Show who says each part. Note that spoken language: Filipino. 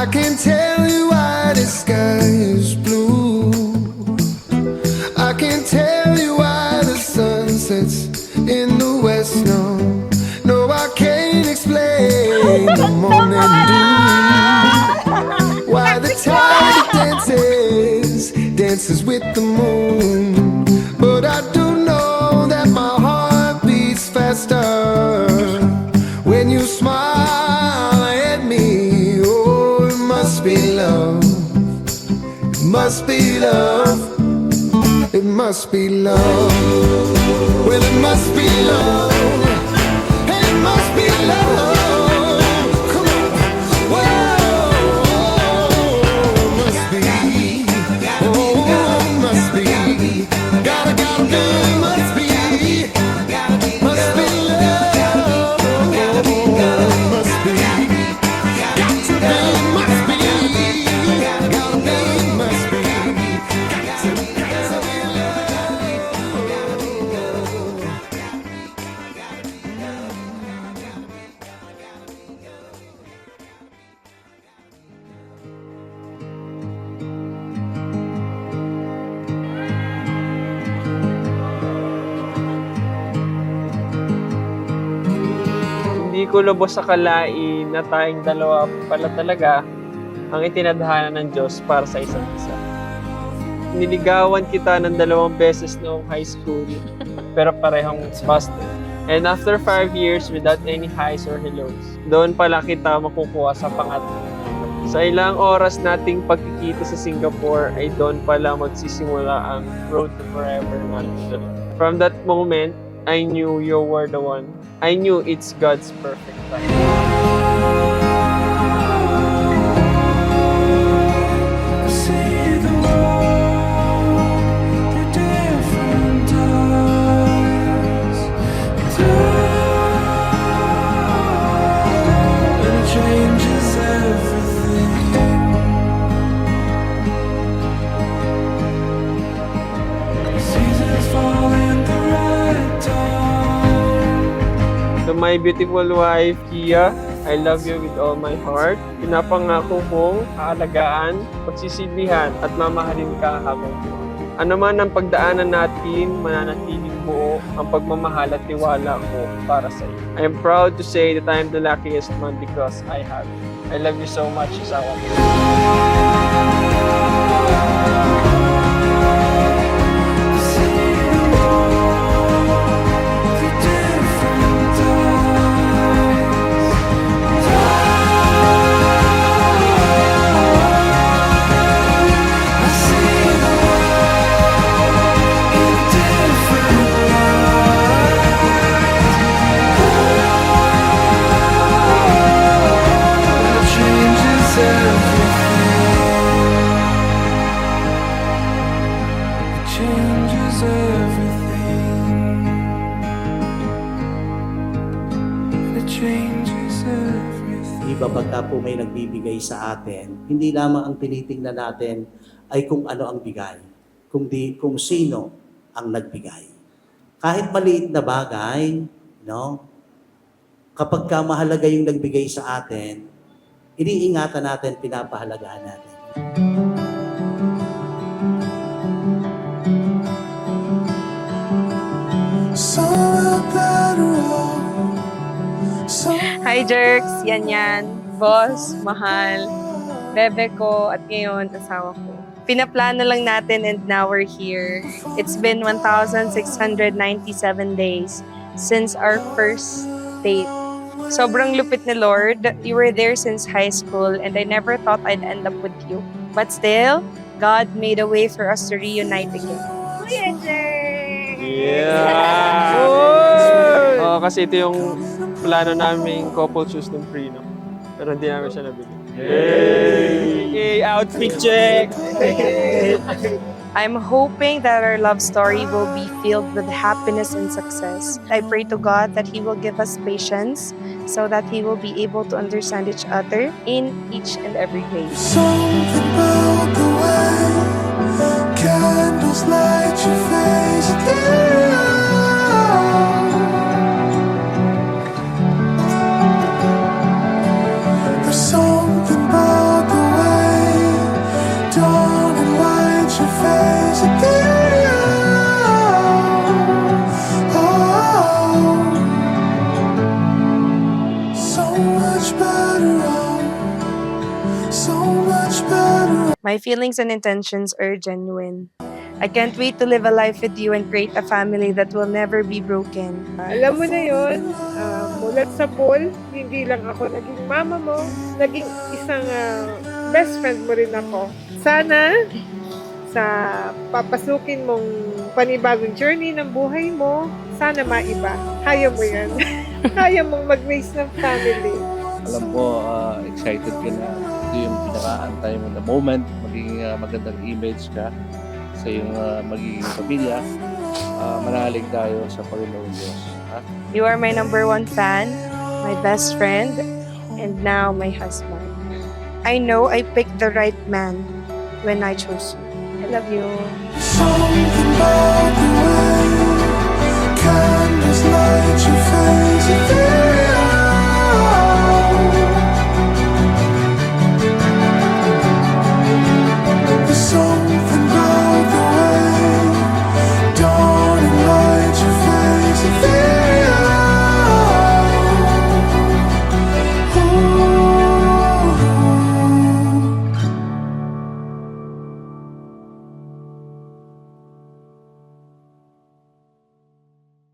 Speaker 1: I can tell you why the sky is blue. I can tell you why the sun sets in the west. No, no, I can't explain the morning dew. Why the tide dances with the moon. But I do know that my heart beats faster when you smile at me. Oh, it must be love. It must be love. It must be love. Well, it must be love. It must be love. Come on. Whoa. It must be. Oh, it must be. Gotta do. It must be. Must be love. Must be. Got to be. Must be. Gotta be. Must be.
Speaker 2: Hindi ko lubos akalain na tayong dalawa pala talaga ang itinadhana ng Diyos para sa isa't isa. Niligawan kita ng 2 beses noong high school, pero parehong busted. And after 5 years without any highs or hellos, doon pala kita makukuha sa pangatlo. Sa ilang oras nating pagkikita sa Singapore ay doon pala magsisimula ang road to forever natin. From that moment, I knew you were the one. I knew it's God's perfect time. To my beautiful wife, Kia, I love you with all my heart. Pinapangako kong aalagaan, pagsisilbihan at mamahalin ka habang buhay. Ano man ang pagdaanan natin, mananatiling buo ang pagmamahal at tiwala ko para sa iyo. I am proud to say that I am the luckiest man because I have you. I love you so much, asawa ko.
Speaker 3: Iba pagka po may nagbibigay sa atin, hindi lamang ang tinitingnan natin ay kung ano ang bigay, kundi kung sino ang nagbigay. Kahit maliit na bagay, no? Kapag ka mahalaga yung nagbigay sa atin, iniingatan natin, pinapahalagahan natin.
Speaker 4: Hi, Jerks! Yan. Boss, mahal, bebe ko, at ngayon, asawa ko. Pinaplano lang natin and now we're here. It's been 1,697 days since our first date. Sobrang lupit ni Lord. You were there since high school and I never thought I'd end up with you. But still, God made a way for us to reunite again. Kuya Jerks!
Speaker 2: Yeah! Oo, kasi ito yung plano naming couple shoes ng Prino. Pero hindi namin siya nabili. Yay! Outfit check!
Speaker 4: I'm hoping that our love story will be filled with happiness and success. I pray to God that He will give us patience so that He will be able to understand each other in each and every way.
Speaker 1: Something about the way candles light your face. There's something about the
Speaker 4: My feelings and intentions are genuine. I can't wait to live a life with you and create a family that will never be broken.
Speaker 5: Alam mo na yun, mulat sa pool, hindi lang ako naging mama mo, naging isang best friend mo rin ako. Sana sa papasukin mong panibagong journey ng buhay mo, sana maiba. Kaya mo yan. Kaya mong mag-raise ng family.
Speaker 6: Alam ko, excited ka na. Ito yung pinaka-antay mo na moment. Magiging magandang image ka sa iyong magiging pamilya. Manalig tayo sa Panginoon Diyos. Ha?
Speaker 4: You are my number one fan, my best friend, and now my husband. I know I picked the right man when I chose you. I love you.
Speaker 1: Something about the